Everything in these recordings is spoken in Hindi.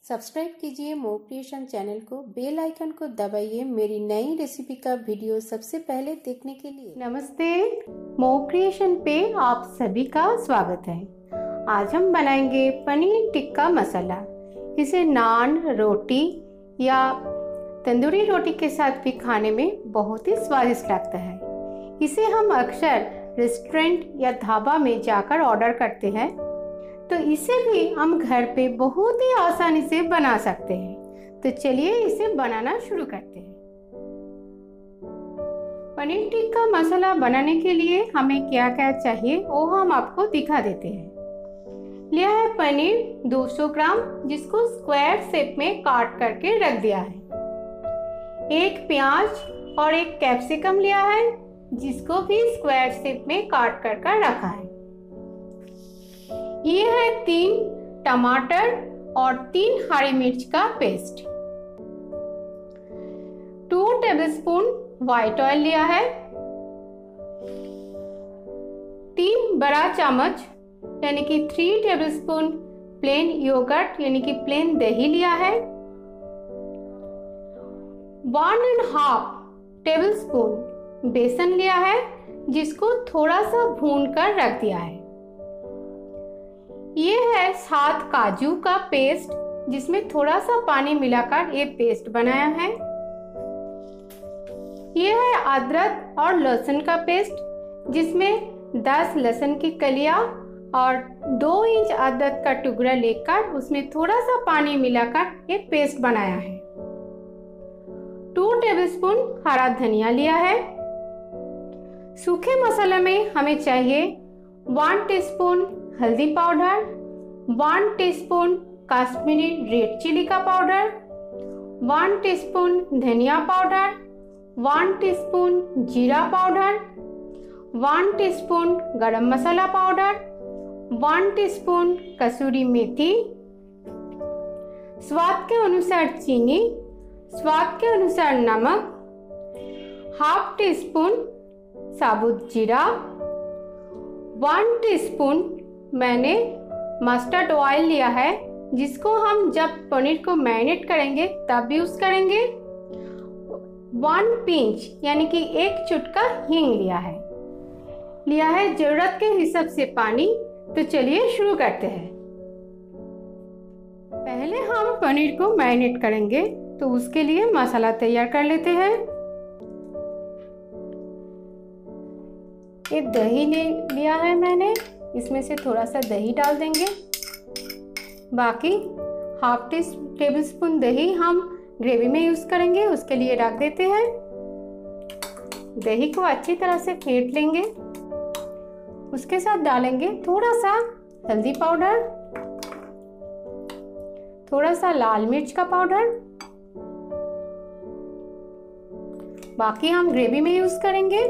सब्सक्राइब कीजिए मोव क्रिएशन चैनल को, बेल आइकन को दबाइए मेरी नई रेसिपी का वीडियो सबसे पहले देखने के लिए। नमस्ते, मोव क्रिएशन पे आप सभी का स्वागत है। आज हम बनाएंगे पनीर टिक्का मसाला। इसे नान, रोटी या तंदूरी रोटी के साथ भी खाने में बहुत ही स्वादिष्ट लगता है। इसे हम अक्सर रेस्टोरेंट या ढाबा में जाकर ऑर्डर करते हैं, तो इसे भी हम घर पे बहुत ही आसानी से बना सकते हैं। तो चलिए इसे बनाना शुरू करते हैं। पनीर टिक्का मसाला बनाने के लिए हमें क्या क्या चाहिए वो हम आपको दिखा देते हैं। लिया है पनीर 200 ग्राम, जिसको स्क्वायर शेप में काट करके रख दिया है। एक प्याज और एक कैप्सिकम लिया है, जिसको भी स्क्वायर शेप में काट कर रखा है। ये है 3 टमाटर और 3 हरी मिर्च का पेस्ट। 2 टेबलस्पून व्हाइट ऑयल लिया है। 3 बड़ा चम्मच यानी कि 3 टेबलस्पून प्लेन योगर्ट यानी कि प्लेन दही लिया है। 1.5 टेबलस्पून बेसन लिया है, जिसको थोड़ा सा भून कर रख दिया है। ये है 7 काजू का पेस्ट, जिसमें थोड़ा सा पानी मिलाकर ये पेस्ट बनाया है। ये है अदरक और लहसुन का पेस्ट, जिसमें 10 लहसुन की कलियां और 2 इंच अदरक का टुकड़ा लेकर उसमें थोड़ा सा पानी मिलाकर ये पेस्ट बनाया है। 2 टेबलस्पून हरा धनिया लिया है। सूखे मसाले में हमें चाहिए 1 टीस्पून हल्दी powder, 1 teaspoon Kashmiri red chili का पाउडर, 1 टीस्पून धनिया पाउडर, 1 टीस्पून जीरा powder, 1 teaspoon garam masala powder, 1 teaspoon कसूरी मेथी, स्वाद के अनुसार चीनी, स्वाद के अनुसार नमक, 1/2 टीस्पून साबुत जीरा, 1 टीस्पून मैंने मस्टर्ड ऑयल लिया है, जिसको हम जब पनीर को मैरिनेट करेंगे तब यूज करेंगे। 1 पिंच यानी कि 1 चुटका हींग लिया है जरूरत के हिसाब से पानी। तो चलिए शुरू करते हैं। पहले हम पनीर को मैरिनेट करेंगे, तो उसके लिए मसाला तैयार कर लेते हैं। ये दही लिया है मैंने, इसमें से थोड़ा सा दही डाल देंगे। बाकी 1/2 टेबलस्पून दही हम ग्रेवी में यूज करेंगे, उसके लिए रख देते हैं। दही को अच्छी तरह से फेंट लेंगे। उसके साथ डालेंगे थोड़ा सा हल्दी पाउडर, थोड़ा सा लाल मिर्च का पाउडर। बाकी हम ग्रेवी में यूज करेंगे।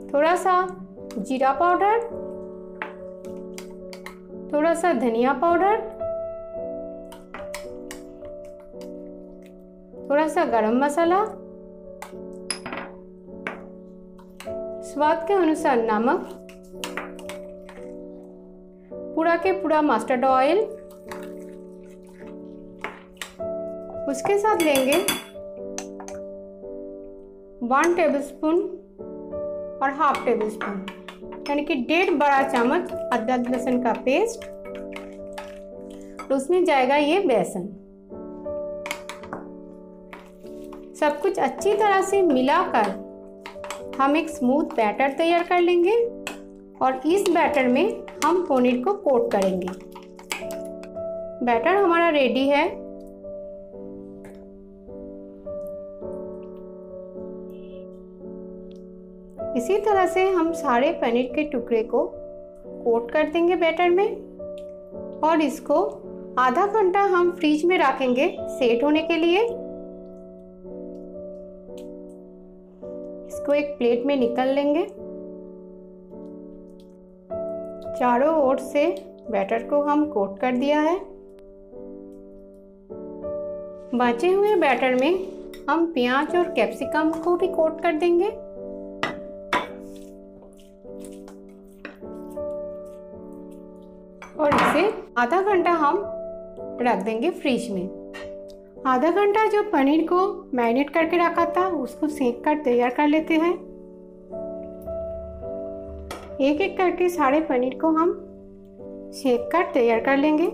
थोड़ा सा जीरा पाउडर, थोड़ा सा धनिया पाउडर, थोड़ा सा गरम मसाला, स्वाद के अनुसार नमक, पूरा के पूरा मस्टर्ड ऑयल। उसके साथ लेंगे 1 टेबलस्पून और 1/2 टेबलस्पून यानी कि 1.5 बड़ा चम्मच अदरक लहसुन का पेस्ट। तो उसमें जाएगा ये बेसन। सब कुछ अच्छी तरह से मिलाकर हम एक स्मूथ बैटर तैयार कर लेंगे और इस बैटर में हम पनीर को कोट करेंगे। बैटर हमारा रेडी है। इसी तरह से हम सारे पनीर के टुकड़े को कोट कर देंगे बैटर में और इसको आधा घंटा हम फ्रिज में रखेंगे सेट होने के लिए। इसको एक प्लेट में निकाल लेंगे। चारों ओर से बैटर को हम कोट कर दिया है। बचे हुए बैटर में हम प्याज और कैप्सिकम को भी कोट कर देंगे। और इसे आधा घंटा हम रख देंगे फ्रिज में। आधा घंटा जो पनीर को मैरिनेट करके रखा था उसको सेक कर तैयार कर लेते हैं। एक एक करके सारे पनीर को हम सेक कर तैयार कर लेंगे।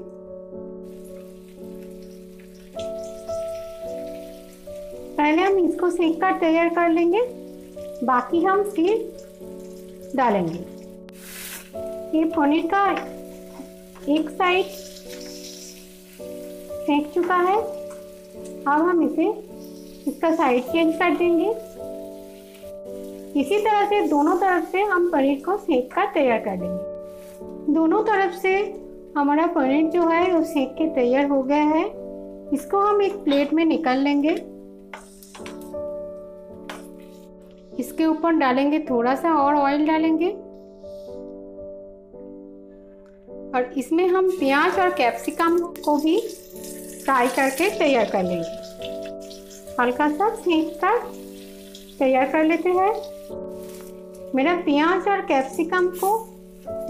पहले हम इसको सेक कर तैयार कर लेंगे, बाकी हम फिर डालेंगे। ये पनीर का एक साइड सेक चुका है, अब हम इसका साइड चेंज कर देंगे। इसी तरह से दोनों तरफ से हम पनीर को सेक कर तैयार कर लेंगे। दोनों तरफ से हमारा पनीर जो है वो सेक के तैयार हो गया है। इसको हम एक प्लेट में निकाल लेंगे। इसके ऊपर डालेंगे थोड़ा सा और ऑयल डालेंगे और इसमें हम प्याज और कैप्सिकम को भी फ्राई करके तैयार कर लेंगे। हल्का सा सेक कर तैयार कर लेते हैं। मेरा प्याज और कैप्सिकम को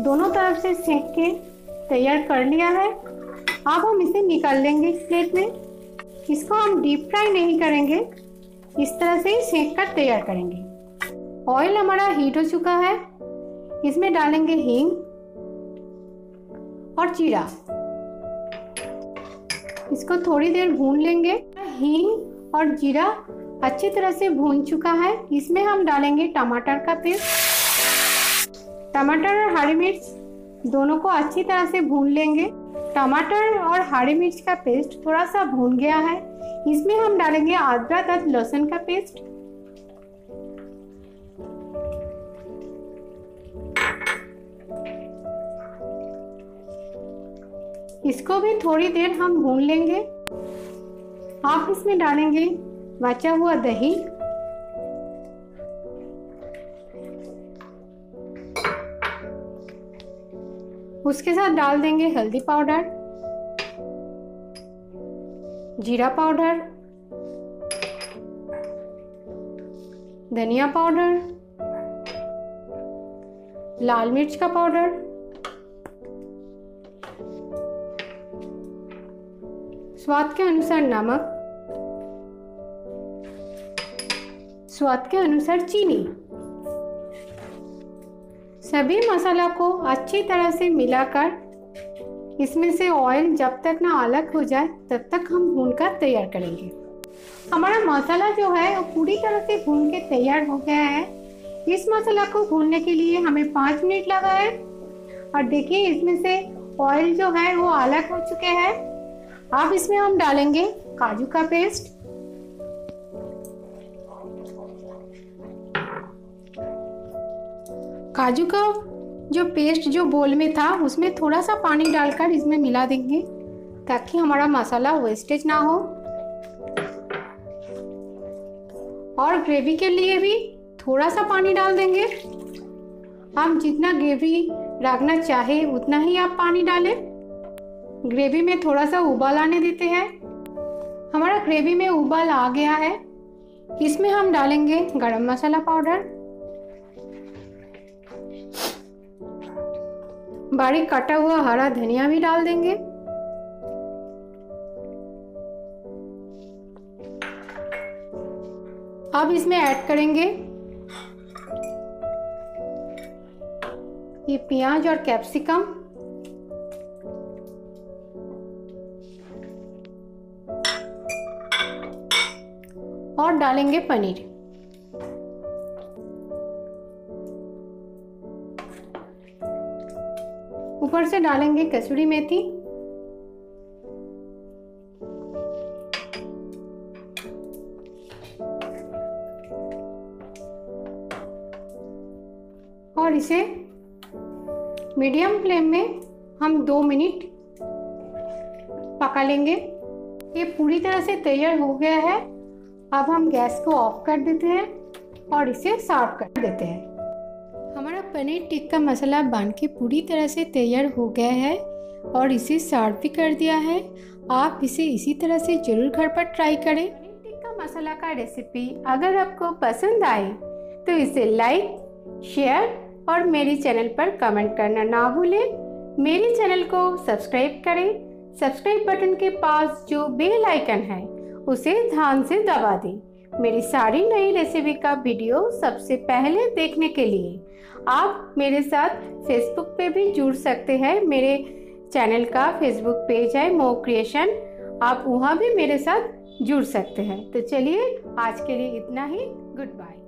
दोनों तरफ से सेक के तैयार कर लिया है। अब हम इसे निकाल लेंगे इस प्लेट में। इसको हम डीप फ्राई नहीं करेंगे, इस तरह से ही सेक कर तैयार करेंगे। ऑयल हमारा हीट हो चुका है, इसमें डालेंगे हींग और जीरा। इसको थोड़ी देर भून लेंगे। हींग और जीरा अच्छी तरह से भून चुका है। इसमें हम डालेंगे टमाटर का पेस्ट। टमाटर और हरी मिर्च दोनों को अच्छी तरह से भून लेंगे। टमाटर और हरी मिर्च का पेस्ट थोड़ा सा भून गया है। इसमें हम डालेंगे अदरक और लहसुन का पेस्ट। इसको भी थोड़ी देर हम भून लेंगे। आप इसमें डालेंगे बचा हुआ दही, उसके साथ डाल देंगे हल्दी पाउडर, जीरा पाउडर, धनिया पाउडर, लाल मिर्च का पाउडर, स्वाद के अनुसार नमक, स्वाद के अनुसार चीनी। सभी मसाला को अच्छी तरह से मिलाकर इसमें से ऑयल जब तक ना अलग हो जाए तब तक हम भूनकर तैयार करेंगे। हमारा मसाला जो है वो पूरी तरह से भून के तैयार हो गया है। इस मसाला को भूनने के लिए हमें 5 मिनट लगा है और देखिए इसमें से ऑयल जो है वो अलग हो चुके हैं। अब इसमें हम डालेंगे काजू का पेस्ट, काजू का जो पेस्ट जो बोल में था उसमें थोड़ा सा पानी डालकर इसमें मिला देंगे ताकि हमारा मसाला वेस्टेज ना हो। और ग्रेवी के लिए भी थोड़ा सा पानी डाल देंगे। हम जितना ग्रेवी रखना चाहे उतना ही आप पानी डालें। ग्रेवी में थोड़ा सा उबाल आने देते हैं। हमारा ग्रेवी में उबाल आ गया है। इसमें हम डालेंगे गरम मसाला पाउडर, बारीक कटा हुआ हरा धनिया भी डाल देंगे। अब इसमें ऐड करेंगे ये प्याज और कैप्सिकम, और डालेंगे पनीर। ऊपर से डालेंगे कसूरी मेथी, और इसे मीडियम फ्लेम में हम 2 मिनट पका लेंगे। ये पूरी तरह से तैयार हो गया है। अब हम गैस को ऑफ कर देते हैं और इसे सर्व कर देते हैं। हमारा पनीर टिक्का मसाला बन के पूरी तरह से तैयार हो गया है और इसे सर्व भी कर दिया है। आप इसे इसी तरह से ज़रूर घर पर ट्राई करें। पनीर टिक्का मसाला का रेसिपी अगर आपको पसंद आए तो इसे लाइक, शेयर और मेरे चैनल पर कमेंट करना ना भूलें। मेरे चैनल को सब्सक्राइब करें सब्सक्राइब बटन के पास जो बेल आइकन है उसे ध्यान से दबा दें। मेरी सारी नई रेसिपी का वीडियो सबसे पहले देखने के लिए आप मेरे साथ फेसबुक पे भी जुड़ सकते हैं। मेरे चैनल का फेसबुक पेज है मो क्रिएशन, आप वहाँ भी मेरे साथ जुड़ सकते हैं। तो चलिए आज के लिए इतना ही। Good bye.